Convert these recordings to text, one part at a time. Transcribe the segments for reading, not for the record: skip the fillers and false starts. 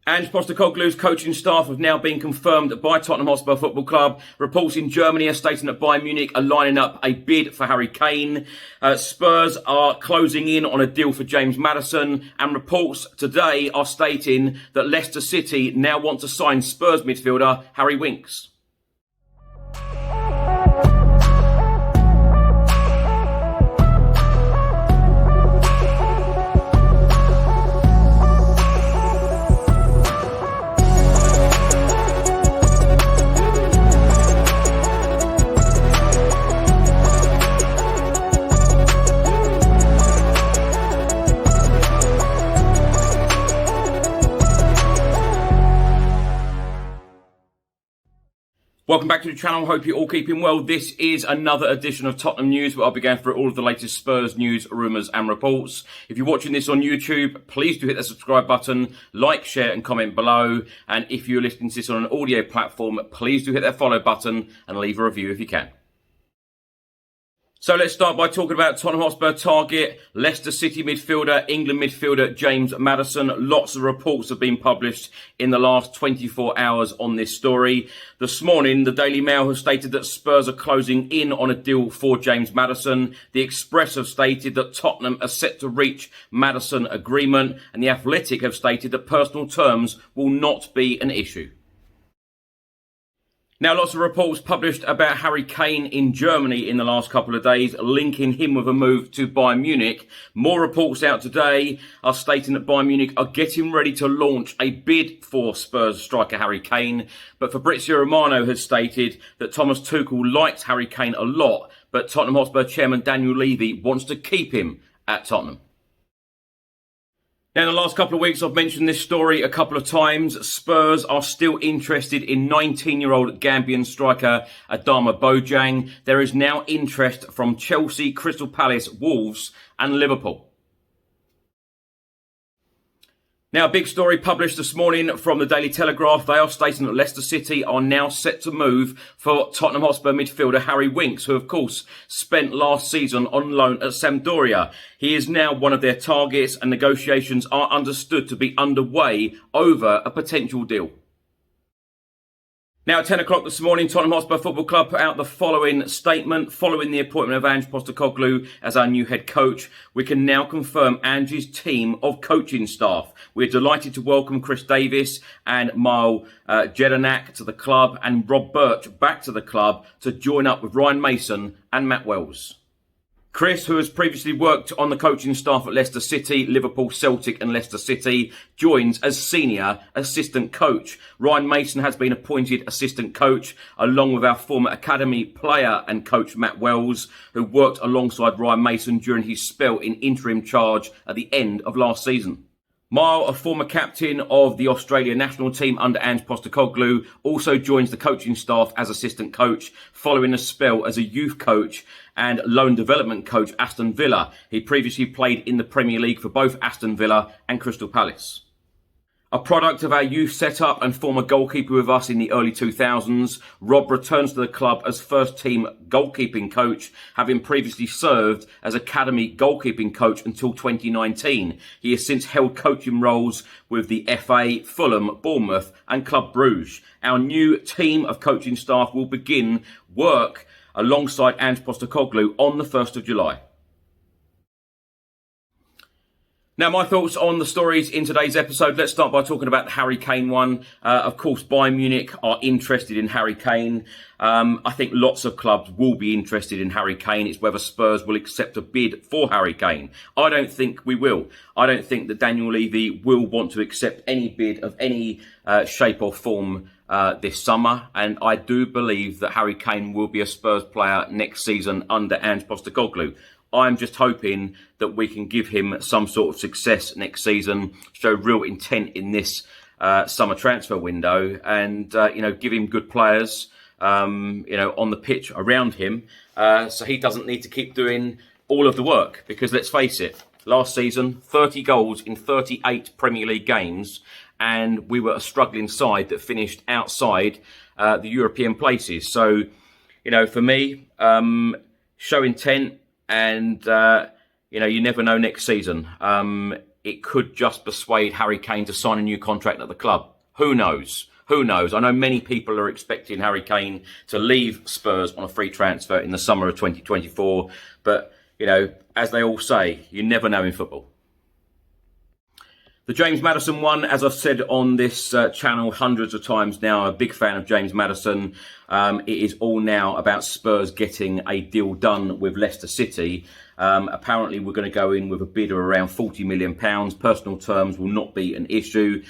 And Postecoglou's coaching staff have now been confirmed by Tottenham Hotspur Football Club. Reports in Germany are stating that Bayern Munich are lining up a bid for Harry Kane. Spurs are closing in on a deal for James Maddison. And reports today are stating that Leicester City now want to sign Spurs midfielder Harry Winks. Welcome back to the channel. Hope you're all keeping well. This is another edition of Tottenham News, where I'll be going through all of the latest Spurs news, rumours and reports. If you're watching this on YouTube, please do hit the subscribe button, like, share and comment below. And if you're listening to this on an audio platform, please do hit that follow button and leave a review if you can. So let's start by talking about Tottenham Hotspur target, Leicester City midfielder, England midfielder James Maddison. Lots of reports have been published in the last 24 hours on this story. This morning, the Daily Mail has stated that Spurs are closing in on a deal for James Maddison. The Express have stated that Tottenham are set to reach Maddison agreement, and The Athletic have stated that personal terms will not be an issue. Now, lots of reports published about Harry Kane in Germany in the last couple of days, linking him with a move to Bayern Munich. More reports out today are stating that Bayern Munich are getting ready to launch a bid for Spurs striker Harry Kane. But Fabrizio Romano has stated that Thomas Tuchel likes Harry Kane a lot, but Tottenham Hotspur chairman Daniel Levy wants to keep him at Tottenham. Now, in the last couple of weeks, I've mentioned this story a couple of times. Spurs are still interested in 19-year-old Gambian striker Adama Bojang. There is now interest from Chelsea, Crystal Palace, Wolves and Liverpool. Now, a big story published this morning from the Daily Telegraph. They are stating that Leicester City are now set to move for Tottenham Hotspur midfielder Harry Winks, who, of course, spent last season on loan at Sampdoria. He is now one of their targets, and negotiations are understood to be underway over a potential deal. Now, at 10 o'clock this morning, Tottenham Hotspur Football Club put out the following statement. Following the appointment of Ange Postecoglou as our new head coach, we can now confirm Ange's team of coaching staff. We're delighted to welcome Chris Davis and Mile Jedinak to the club, and Rob Birch back to the club to join up with Ryan Mason and Matt Wells. Chris, who has previously worked on the coaching staff at Leicester City, Liverpool, Celtic and Leicester City, joins as senior assistant coach. Ryan Mason has been appointed assistant coach, along with our former academy player and coach Matt Wells, who worked alongside Ryan Mason during his spell in interim charge at the end of last season. Mile, a former captain of the Australia national team under Ange Postecoglou, also joins the coaching staff as assistant coach, following a spell as a youth coach and loan development coach Aston Villa. He previously played in the Premier League for both Aston Villa and Crystal Palace. A product of our youth setup and former goalkeeper with us in the early 2000s, Rob returns to the club as first-team goalkeeping coach, having previously served as academy goalkeeping coach until 2019. He has since held coaching roles with the FA, Fulham, Bournemouth and Club Bruges. Our new team of coaching staff will begin work alongside Ange Postecoglou on the 1st of July. Now, my thoughts on the stories in today's episode. Let's start by talking about the Harry Kane one. Of course, Bayern Munich are interested in Harry Kane. I think lots of clubs will be interested in Harry Kane. It's whether Spurs will accept a bid for Harry Kane. I don't think we will. I don't think that Daniel Levy will want to accept any bid of any shape or form this summer. And I do believe that Harry Kane will be a Spurs player next season under Ange Postecoglou. I'm just hoping that we can give him some sort of success next season, show real intent in this summer transfer window, and give him good players, on the pitch around him, so he doesn't need to keep doing all of the work. Because let's face it, last season, 30 goals in 38 Premier League games, and we were a struggling side that finished outside the European places. So, for me, show intent. And, you never know next season. it could just persuade Harry Kane to sign a new contract at the club. Who knows? Who knows? I know many people are expecting Harry Kane to leave Spurs on a free transfer in the summer of 2024. But, you know, as they all say, you never know in football. The James Maddison one, as I've said on this channel hundreds of times now, I'm a big fan of James Maddison. It is all now about Spurs getting a deal done with Leicester City. Apparently, we're going to go in with a bid of around £40 million. Personal terms will not be an issue.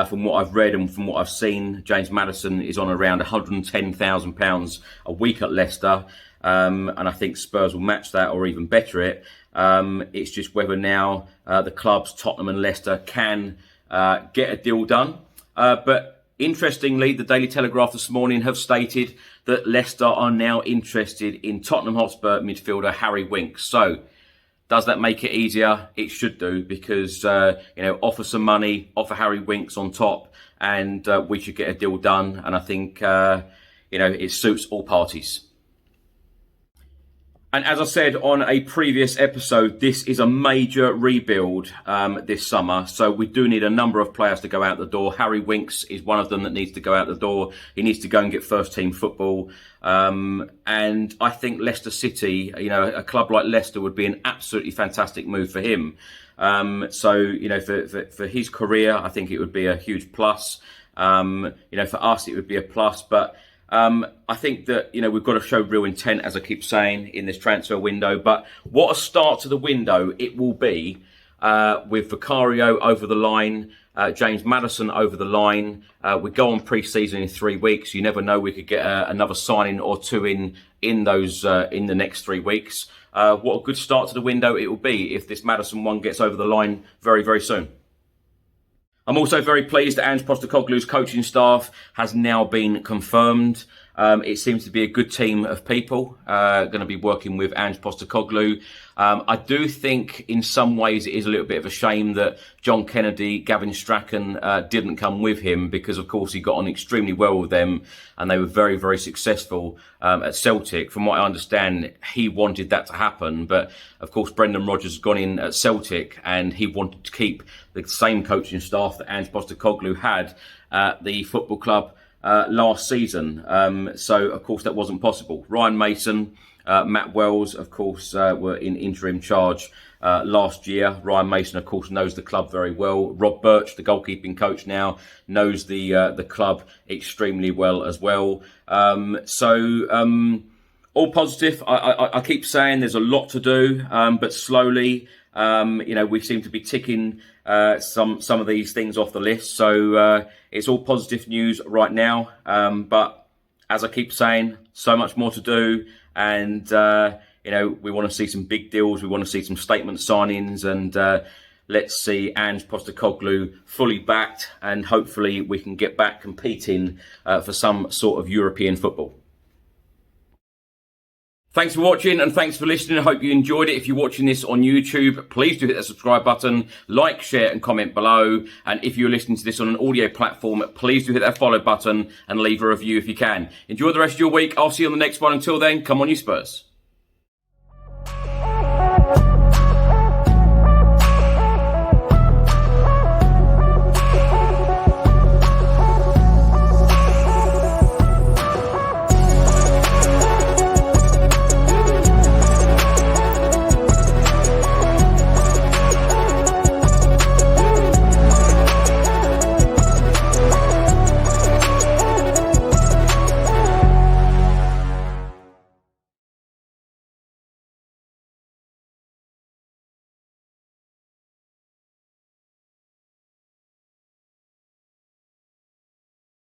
From what I've read and from what I've seen, James Maddison is on around £110,000 a week at Leicester. And I think Spurs will match that or even better it. It's just whether now the clubs, Tottenham and Leicester, can get a deal done. But interestingly, the Daily Telegraph this morning have stated that Leicester are now interested in Tottenham Hotspur midfielder Harry Winks. So, does that make it easier? It should do, because offer some money, offer Harry Winks on top, and we should get a deal done. And I think it suits all parties. And as I said on a previous episode, this is a major rebuild this summer. So we do need a number of players to go out the door. Harry Winks is one of them that needs to go out the door. He needs to go and get first team football. And I think Leicester City, a club like Leicester would be an absolutely fantastic move for him. For his career, I think it would be a huge plus. For us, it would be a plus. But I think that, we've got to show real intent, as I keep saying, in this transfer window. But what a start to the window it will be with Vicario over the line, James Maddison over the line. We go on pre-season in 3 weeks. You never know, we could get another signing or two in the next 3 weeks. What a good start to the window it will be if this Maddison one gets over the line very, very soon. I'm also very pleased that Ange Postecoglou's coaching staff has now been confirmed. It seems to be a good team of people going to be working with Ange Postecoglou. I do think in some ways it is a little bit of a shame that John Kennedy, Gavin Strachan didn't come with him, because of course he got on extremely well with them and they were very, very successful at Celtic. From what I understand, he wanted that to happen, but of course Brendan Rodgers has gone in at Celtic and he wanted to keep the same coaching staff that Ange Postecoglou had at the football club last season. So of course that wasn't possible. Ryan Mason, Matt Wells, of course, were in interim charge last year. Ryan Mason, of course, knows the club very well. Rob Birch, the goalkeeping coach now, knows the club extremely well as well. All positive. I keep saying there's a lot to do, but slowly, we seem to be ticking some of these things off the list. So it's all positive news right now. But as I keep saying, so much more to do. And, we want to see some big deals. We want to see some statement signings. And let's see Ange Postecoglou fully backed. And hopefully we can get back competing for some sort of European football. Thanks for watching and thanks for listening. I hope you enjoyed it. If you're watching this on YouTube, please do hit that subscribe button, like, share and comment below. And if you're listening to this on an audio platform, please do hit that follow button and leave a review if you can. Enjoy the rest of your week. I'll see you on the next one. Until then, come on you Spurs.